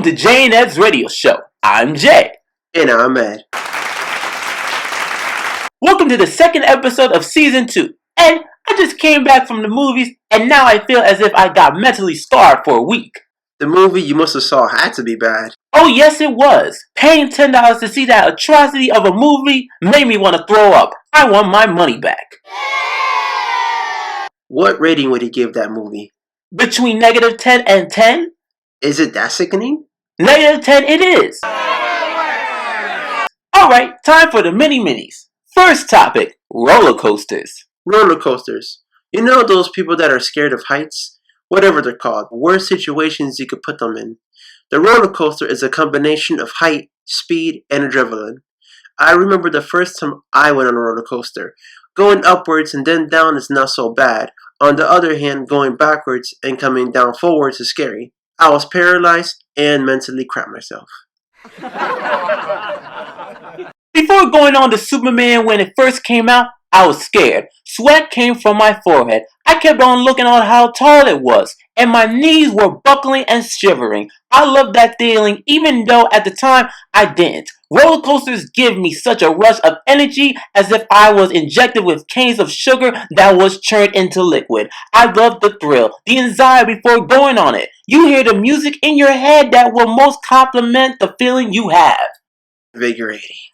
Welcome to Jay and Ed's radio show. I'm Jay. And I'm Ed. Welcome to the second episode of season 2. And I just came back from the movies and now I feel as if I got mentally scarred for a week. The movie you must have saw had to be bad. Oh yes it was. Paying $10 to see that atrocity of a movie made me want to throw up. I want my money back. What rating would you give that movie? Between -10 and 10? Is it that sickening? -10 it is. Alright, time for the mini-minis. First topic, roller coasters. Roller coasters. You know those people that are scared of heights? Whatever they're called, worst situations you could put them in. The roller coaster is a combination of height, speed, and adrenaline. I remember the first time I went on a roller coaster. Going upwards and then down is not so bad. On the other hand, going backwards and coming down forwards is scary. I was paralyzed and mentally crapped myself. Before going on to Superman when it first came out, I was scared. Sweat came from my forehead. I kept on looking at how tall it was, and my knees were buckling and shivering. I loved that feeling even though at the time I didn't. Roller coasters give me such a rush of energy as if I was injected with canes of sugar that was churned into liquid. I love the thrill, the anxiety before going on it. You hear the music in your head that will most complement the feeling you have. Invigorating.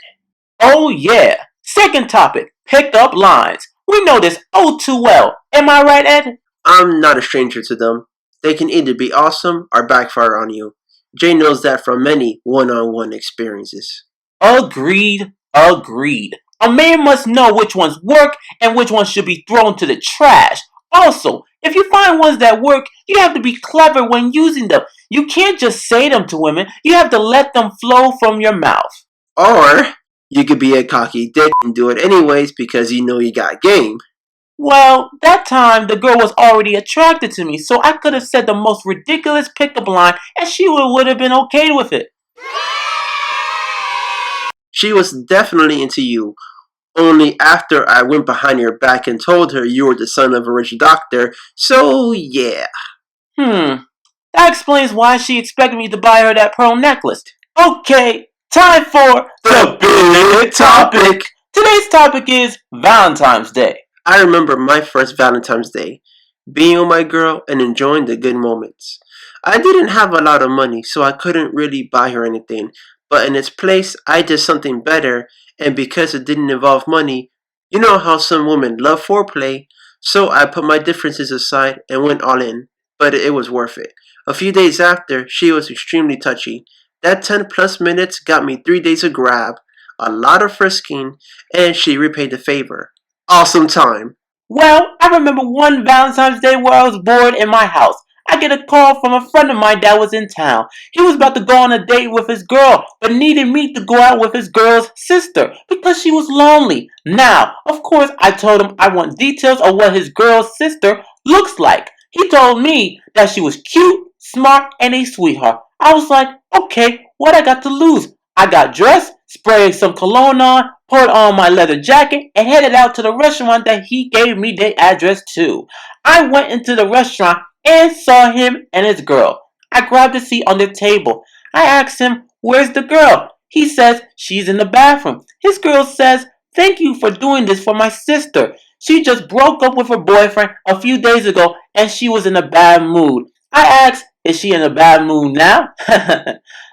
Oh yeah. Second topic, pick-up lines. We know this oh too well. Am I right, Ed? I'm not a stranger to them. They can either be awesome or backfire on you. Jay knows that from many one-on-one experiences. Agreed. A man must know which ones work and which ones should be thrown to the trash. Also, if you find ones that work, you have to be clever when using them. You can't just say them to women. You have to let them flow from your mouth. Or you could be a cocky dick and do it anyways because you know you got game. Well, that time the girl was already attracted to me, so I could have said the most ridiculous pickup line and she would have been okay with it. She was definitely into you. Only after I went behind your back and told her you were the son of a rich doctor, so yeah. That explains why she expected me to buy her that pearl necklace. Okay, time for The big topic. Today's topic is Valentine's Day. I remember my first Valentine's Day, being with my girl and enjoying the good moments. I didn't have a lot of money, so I couldn't really buy her anything, but in its place, I did something better, and because it didn't involve money, you know how some women love foreplay, so I put my differences aside and went all in, but it was worth it. A few days after, she was extremely touchy. That 10 plus minutes got me 3 days of grab, a lot of frisking, and she repaid the favor. Awesome time. Well, I remember one Valentine's Day where I was bored in my house. I get a call from a friend of mine that was in town. He was about to go on a date with his girl, but needed me to go out with his girl's sister because she was lonely. Now, of course, I told him I want details of what his girl's sister looks like. He told me that she was cute, smart, and a sweetheart. I was like, okay, what I got to lose? I got dressed, sprayed some cologne on, put on my leather jacket, and headed out to the restaurant that he gave me the address to. I went into the restaurant and saw him and his girl. I grabbed a seat on the table. I asked him, where's the girl? He says she's in the bathroom. His girl says, thank you for doing this for my sister. She just broke up with her boyfriend a few days ago and she was in a bad mood. I asked, is she in a bad mood now?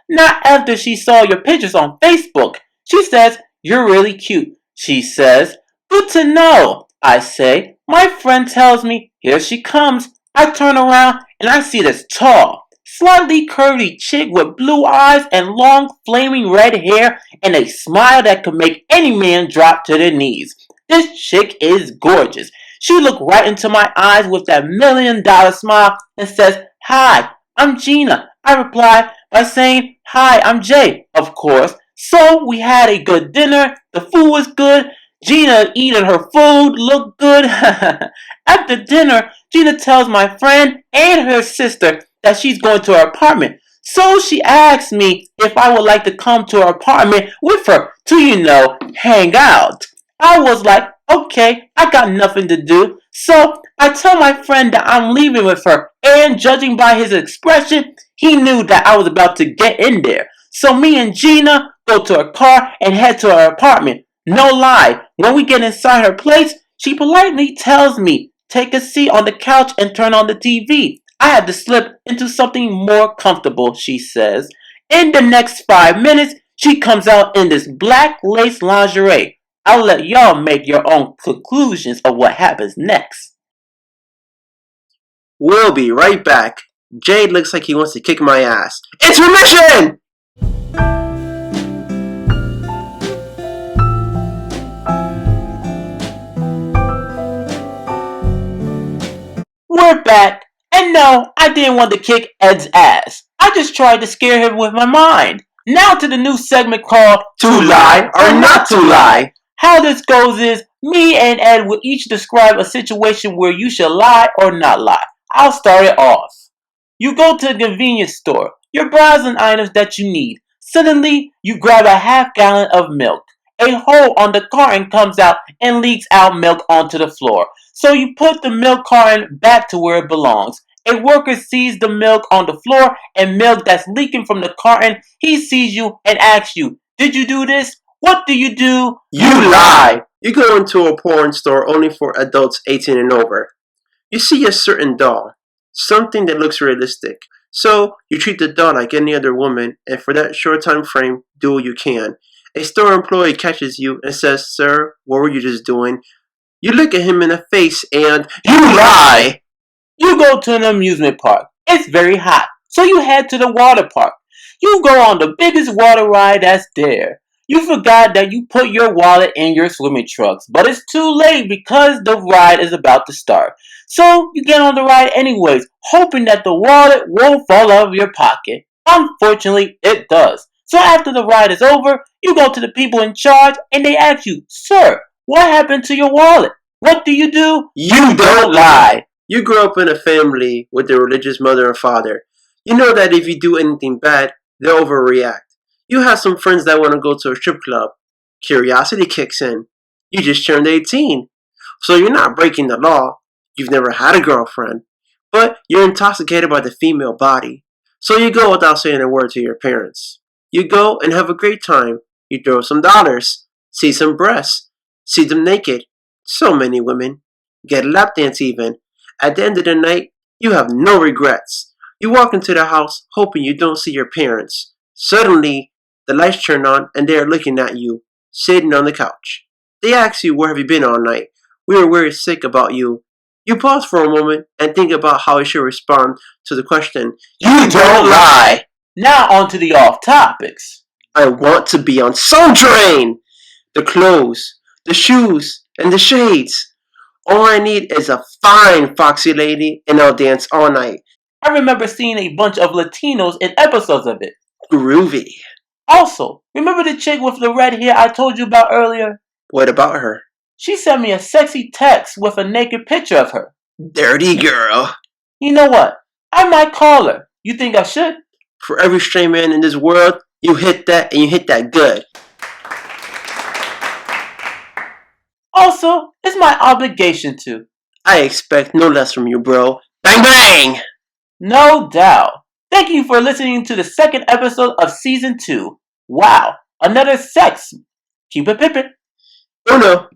Not after she saw your pictures on Facebook. She says, you're really cute. She says, good to know. I say, my friend tells me, here she comes. I turn around and I see this tall, slightly curvy chick with blue eyes and long flaming red hair and a smile that could make any man drop to their knees. This chick is gorgeous. She looked right into my eyes with that $1 million smile and says, hi, I'm Gina. I replied by saying, hi, I'm Jay, of course. So we had a good dinner. The food was good. Gina eating her food looked good. After dinner, Gina tells my friend and her sister that she's going to her apartment. So she asked me if I would like to come to her apartment with her to, hang out. I was like, okay, I got nothing to do. So I tell my friend that I'm leaving with her, and judging by his expression, He knew that I was about to get in there. So me and Gina go to her car and head to her apartment. No lie, when we get inside her place, she politely tells me, take a seat on the couch and turn on the TV. I had to slip into something more comfortable, she says. In the next 5 minutes, she comes out in this black lace lingerie. I'll let y'all make your own conclusions of what happens next. We'll be right back. Jade looks like he wants to kick my ass. Intermission! We're back, and no, I didn't want to kick Ed's ass. I just tried to scare him with my mind. Now to the new segment called To lie or not to lie. How this goes is, me and Ed will each describe a situation where you should lie or not lie. I'll start it off. You go to a convenience store. You're browsing items that you need. Suddenly, you grab a half-gallon of milk. A hole on the carton comes out and leaks out milk onto the floor. So you put the milk carton back to where it belongs. A worker sees the milk on the floor and milk that's leaking from the carton. He sees you and asks you, did you do this? What do? You lie! You go into a porn store only for adults 18 and over. You see a certain doll, something that looks realistic. So you treat the doll like any other woman, and for that short time frame, do what you can. A store employee catches you and says, sir, what were you just doing? You look at him in the face and you lie! You go to an amusement park. It's very hot, so you head to the water park. You go on the biggest water ride that's there. You forgot that you put your wallet in your swimming trunks, but it's too late because the ride is about to start. So you get on the ride anyways, hoping that the wallet won't fall out of your pocket. Unfortunately, it does. So after the ride is over, you go to the people in charge and they ask you, sir, what happened to your wallet? What do? You don't lie! You grow up in a family with a religious mother and father. You know that if you do anything bad, they'll overreact. You have some friends that want to go to a strip club. Curiosity kicks in. You just turned 18. So you're not breaking the law. You've never had a girlfriend. But you're intoxicated by the female body. So you go without saying a word to your parents. You go and have a great time. You throw some dollars. See some breasts. See them naked. So many women. Get a lap dance even. At the end of the night, you have no regrets. You walk into the house hoping you don't see your parents. Suddenly, the lights turn on and they are looking at you, sitting on the couch. They ask you, where have you been all night? We were very sick about you. You pause for a moment and think about how you should respond to the question, You don't lie! Now on to the off topics. I want to be on Soul Train! The clothes, the shoes, and the shades. All I need is a fine foxy lady and I'll dance all night. I remember seeing a bunch of Latinos in episodes of it. Groovy. Also, remember the chick with the red hair I told you about earlier? What about her? She sent me a sexy text with a naked picture of her. Dirty girl. You know what? I might call her. You think I should? For every straight man in this world, you hit that and you hit that good. Also, it's my obligation to. I expect no less from you, bro. Bang bang! No doubt. Thank you for listening to the second episode of Season 2. Wow, another sex. Keep it pippin'. Oh no.